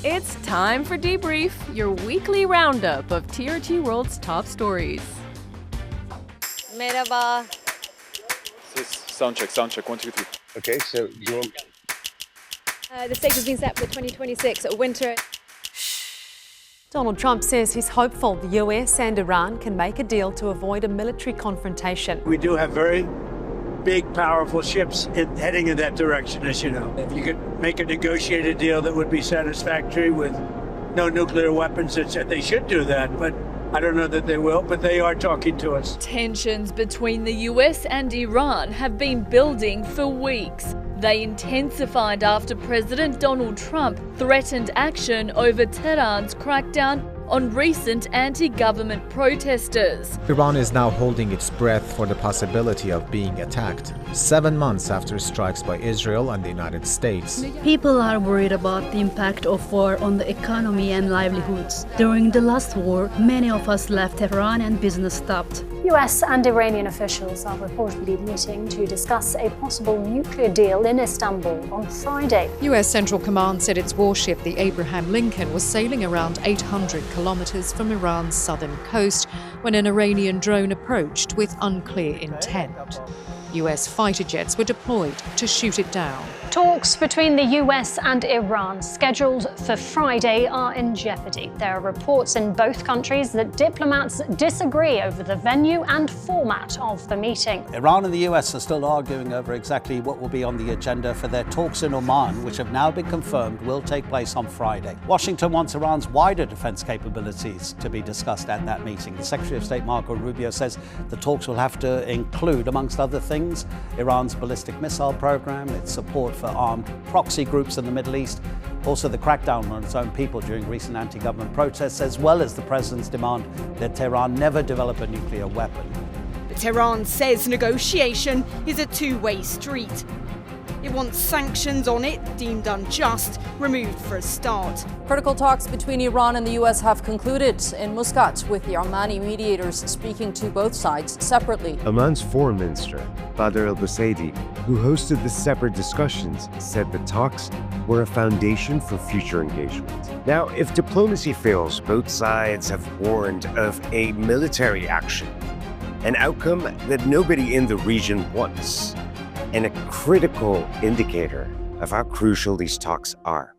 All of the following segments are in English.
It's time for Debrief, your weekly roundup of TRT World's top stories. Merhaba. Sound check, 1, 2, 3. Okay, so you want... The stage has been set for the 2026 winter. Donald Trump says he's hopeful the US and Iran can make a deal to avoid a military confrontation. We do have very big, powerful ships heading in that direction, as you know. If you could make a negotiated deal that would be satisfactory with no nuclear weapons, they should do that, but I don't know that they will, but they are talking to us. Tensions between the US and Iran have been building for weeks. They intensified after President Donald Trump threatened action over Tehran's crackdown on recent anti-government protesters. Iran is now holding its breath for the possibility of being attacked, 7 months after strikes by Israel and the United States. People are worried about the impact of war on the economy and livelihoods. During the last war, many of us left Tehran and business stopped. US and Iranian officials are reportedly meeting to discuss a possible nuclear deal in Istanbul on Friday. US Central Command said its warship, the Abraham Lincoln, was sailing around 800 kilometers from Iran's southern coast when an Iranian drone approached with unclear intent. US fighter jets were deployed to shoot it down. Talks between the US and Iran scheduled for Friday are in jeopardy. There are reports in both countries that diplomats disagree over the venue and format of the meeting. Iran and the US are still arguing over exactly what will be on the agenda for their talks in Oman, which have now been confirmed will take place on Friday. Washington wants Iran's wider defense capabilities to be discussed at that meeting. The Secretary of State Marco Rubio says the talks will have to include, amongst other things, Iran's ballistic missile program, its support for armed proxy groups in the Middle East, also the crackdown on its own people during recent anti-government protests, as well as the president's demand that Tehran never develop a nuclear weapon. But Tehran says negotiation is a two-way street. It wants sanctions on it, deemed unjust, removed for a start. Critical talks between Iran and the US have concluded in Muscat, with the Omani mediators speaking to both sides separately. Oman's foreign minister, Badr al-Busaidi, who hosted the separate discussions, said the talks were a foundation for future engagement. Now, if diplomacy fails, both sides have warned of a military action, an outcome that nobody in the region wants, and a critical indicator of how crucial these talks are.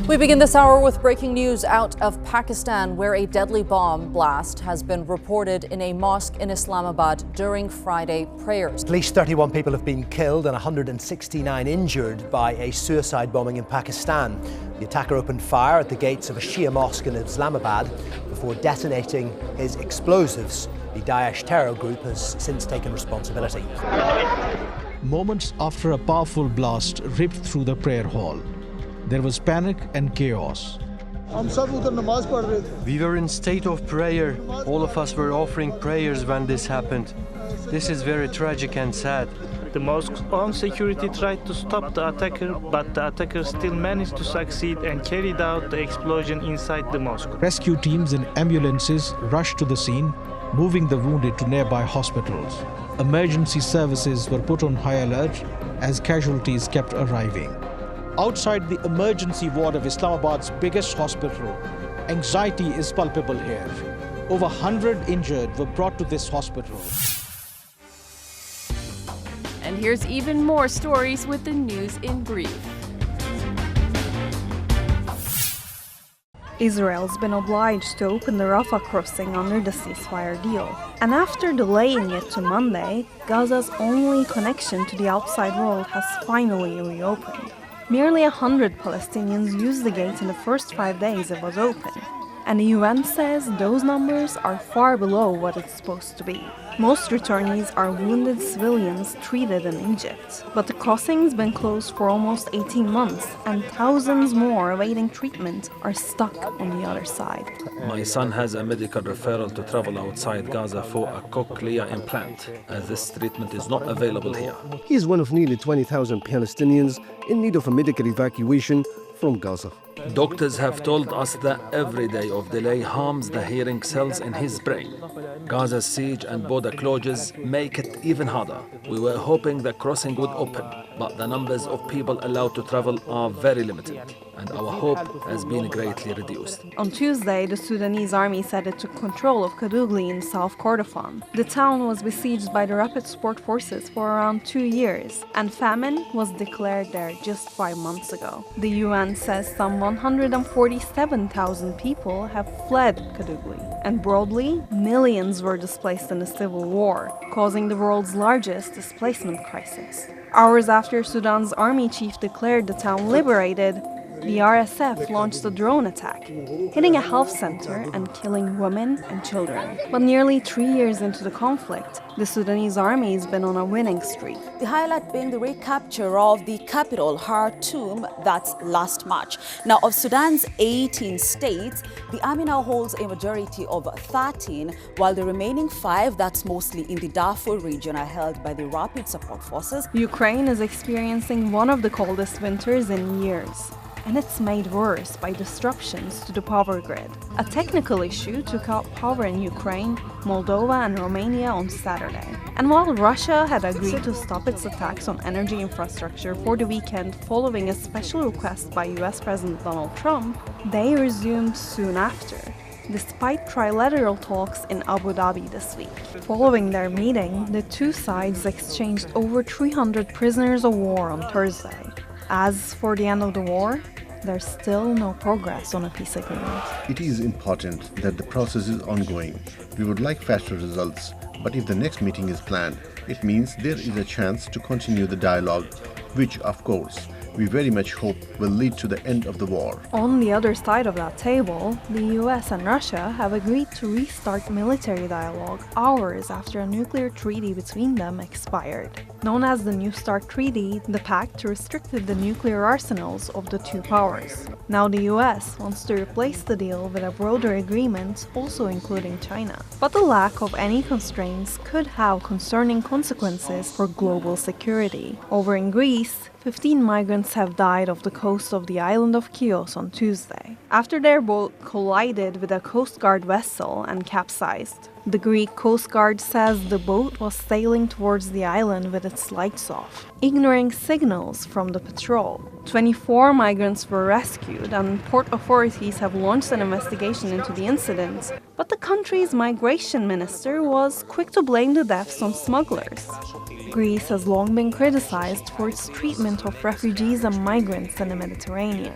We begin this hour with breaking news out of Pakistan, where a deadly bomb blast has been reported in a mosque in Islamabad during Friday prayers. At least 31 people have been killed and 169 injured by a suicide bombing in Pakistan. The attacker opened fire at the gates of a Shia mosque in Islamabad before detonating his explosives. The Daesh terror group has since taken responsibility. Moments after a powerful blast ripped through the prayer hall, there was panic and chaos. We were in state of prayer. All of us were offering prayers when this happened. This is very tragic and sad. The mosque's own security tried to stop the attacker, but the attacker still managed to succeed and carried out the explosion inside the mosque. Rescue teams and ambulances rushed to the scene, moving the wounded to nearby hospitals. Emergency services were put on high alert as casualties kept arriving. Outside the emergency ward of Islamabad's biggest hospital, anxiety is palpable here. Over 100 injured were brought to this hospital. And here's even more stories with the news in brief. Israel's been obliged to open the Rafah crossing under the ceasefire deal. And after delaying it to Monday, Gaza's only connection to the outside world has finally reopened. Nearly 100 Palestinians used the gate in the first 5 days it was open. And the UN says those numbers are far below what it's supposed to be. Most returnees are wounded civilians treated in Egypt. But the crossing's been closed for almost 18 months, and thousands more awaiting treatment are stuck on the other side. My son has a medical referral to travel outside Gaza for a cochlear implant, as this treatment is not available here. He is one of nearly 20,000 Palestinians in need of a medical evacuation from Gaza. Doctors have told us that every day of delay harms the hearing cells in his brain. Gaza's siege and border closures make it even harder. We were hoping the crossing would open, but the numbers of people allowed to travel are very limited, and our hope has been greatly reduced. On Tuesday, the Sudanese army said it took control of Kadugli in South Kordofan. The town was besieged by the Rapid Support Forces for around 2 years, and famine was declared there just 5 months ago. The UN says some 147,000 people have fled Kadugli, and broadly, millions were displaced in the civil war, causing the world's largest displacement crisis. Hours after Sudan's army chief declared the town liberated, the RSF launched a drone attack, hitting a health center and killing women and children. But nearly 3 years into the conflict, the Sudanese army has been on a winning streak. The highlight being the recapture of the capital, Khartoum, that's last March. Now, of Sudan's 18 states, the army now holds a majority of 13, while the remaining 5, that's mostly in the Darfur region, are held by the Rapid Support Forces. Ukraine is experiencing one of the coldest winters in years, and it's made worse by disruptions to the power grid. A technical issue took out power in Ukraine, Moldova and Romania on Saturday. And while Russia had agreed to stop its attacks on energy infrastructure for the weekend following a special request by US President Donald Trump, they resumed soon after, despite trilateral talks in Abu Dhabi this week. Following their meeting, the two sides exchanged over 300 prisoners of war on Thursday. As for the end of the war, there's still no progress on a peace agreement. It is important that the process is ongoing. We would like faster results, but if the next meeting is planned, it means there is a chance to continue the dialogue, which, of course, we very much hope will lead to the end of the war. On the other side of that table, the US and Russia have agreed to restart military dialogue hours after a nuclear treaty between them expired. Known as the New START Treaty, the pact restricted the nuclear arsenals of the two powers. Now the US wants to replace the deal with a broader agreement, also including China. But the lack of any constraints could have concerning consequences for global security. Over in Greece, 15 migrants have died off the coast of the island of Chios on Tuesday, after their boat collided with a Coast Guard vessel and capsized. The Greek Coast Guard says the boat was sailing towards the island with its lights off, ignoring signals from the patrol. 24 migrants were rescued, and port authorities have launched an investigation into the incident. But the country's migration minister was quick to blame the deaths on smugglers. Greece has long been criticized for its treatment of refugees and migrants in the Mediterranean,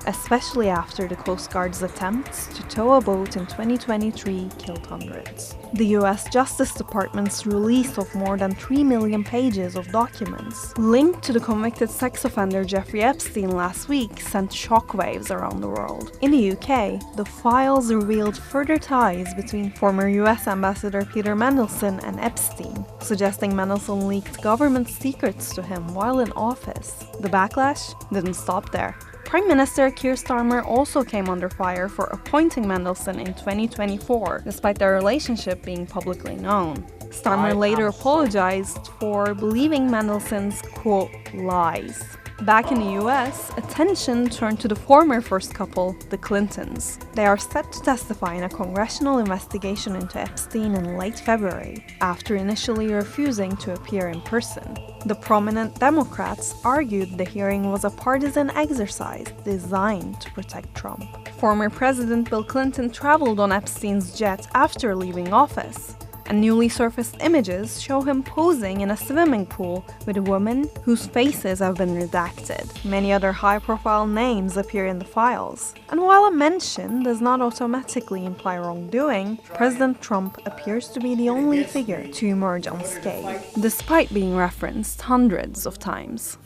especially after the Coast Guard's attempts to tow a boat in 2023 killed hundreds. The US Justice Department's release of more than 3 million pages of documents linked to the convicted sex offender Jeffrey Epstein last week sent shockwaves around the world. In the UK, the files revealed further ties between former US Ambassador Peter Mandelson and Epstein, suggesting Mandelson leaked government secrets to him while in office. The backlash didn't stop there. Prime Minister Keir Starmer also came under fire for appointing Mandelson in 2024, despite their relationship being publicly known. Starmer later apologized for believing Mandelson's, quote, lies. Back in the US, attention turned to the former first couple, the Clintons. They are set to testify in a congressional investigation into Epstein in late February, after initially refusing to appear in person. The prominent Democrats argued the hearing was a partisan exercise designed to protect Trump. Former President Bill Clinton traveled on Epstein's jet after leaving office, and newly surfaced images show him posing in a swimming pool with a woman whose faces have been redacted. Many other high-profile names appear in the files. And while a mention does not automatically imply wrongdoing, President Trump appears to be the only figure to emerge unscathed, despite being referenced hundreds of times.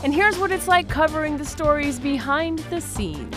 And here's what it's like covering the stories behind the scenes.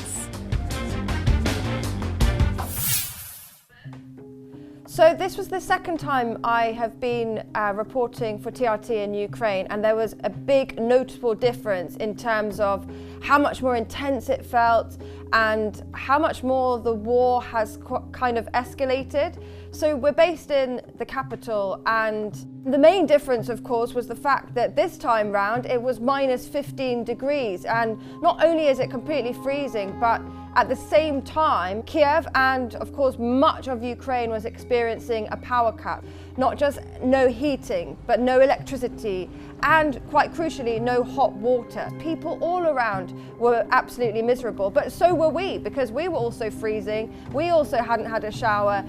So this was the second time I have been reporting for TRT in Ukraine, and there was a big notable difference in terms of how much more intense it felt and how much more the war has kind of escalated. So we're based in the capital, and the main difference, of course, was the fact that this time round it was minus 15 degrees, and not only is it completely freezing, but at the same time, Kiev and, of course, much of Ukraine was experiencing a power cut. Not just no heating, but no electricity, and quite crucially, no hot water. People all around were absolutely miserable, but so were we, because we were also freezing. We also hadn't had a shower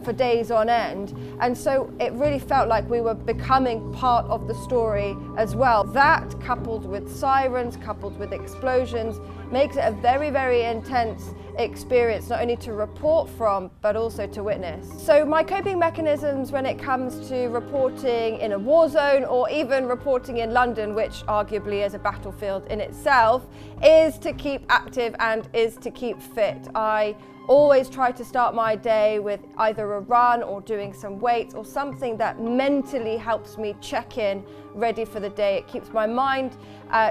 for days on end, and so it really felt like we were becoming part of the story as well. That, coupled with sirens, coupled with explosions, makes it a very, very intense experience, not only to report from, but also to witness. So my coping mechanisms when it comes to reporting in a war zone, or even reporting in London, which arguably is a battlefield in itself, is to keep active and is to keep fit. I always try to start my day with either a run or doing some weights or something that mentally helps me check in, ready for the day. It keeps my mind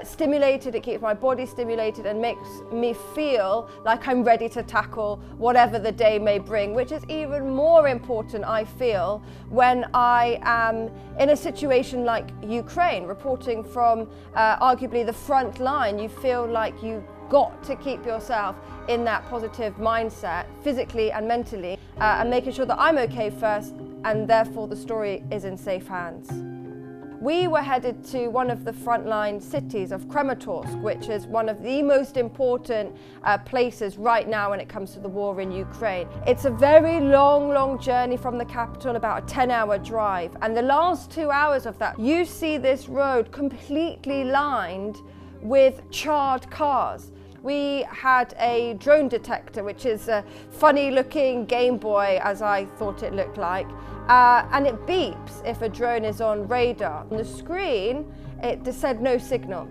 stimulated, it keeps my body stimulated, and makes me feel like I'm ready to tackle whatever the day may bring, which is even more important, I feel, when I am in a situation like Ukraine, reporting from arguably the front line. You feel like you got to keep yourself in that positive mindset, physically and mentally, and making sure that I'm okay first, and therefore the story is in safe hands. We were headed to one of the frontline cities of Kramatorsk, which is one of the most important places right now when it comes to the war in Ukraine. It's a very long journey from the capital, about a 10-hour drive. And the last 2 hours of that, you see this road completely lined with charred cars. We had a drone detector, which is a funny looking Game Boy, as I thought it looked like. And it beeps if a drone is on radar. On the screen, it just said no signal.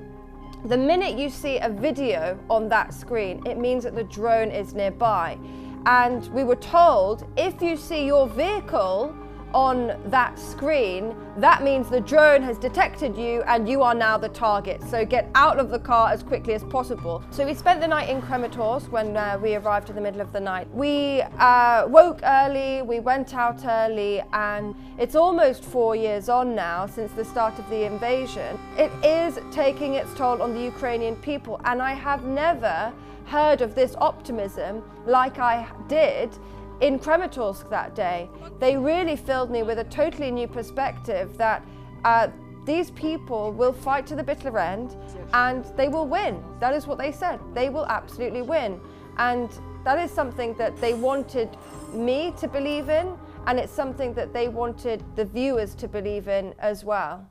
The minute you see a video on that screen, it means that the drone is nearby. And we were told, if you see your vehicle on that screen, that means the drone has detected you and you are now the target. So get out of the car as quickly as possible. So we spent the night in Kramatorsk when we arrived in the middle of the night. We woke early, we went out early, and it's almost 4 years on now since the start of the invasion. It is taking its toll on the Ukrainian people, and I have never heard of this optimism like I did in Kramatorsk that day. They really filled me with a totally new perspective that these people will fight to the bitter end and they will win. That is what they said. They will absolutely win. And that is something that they wanted me to believe in, and it's something that they wanted the viewers to believe in as well.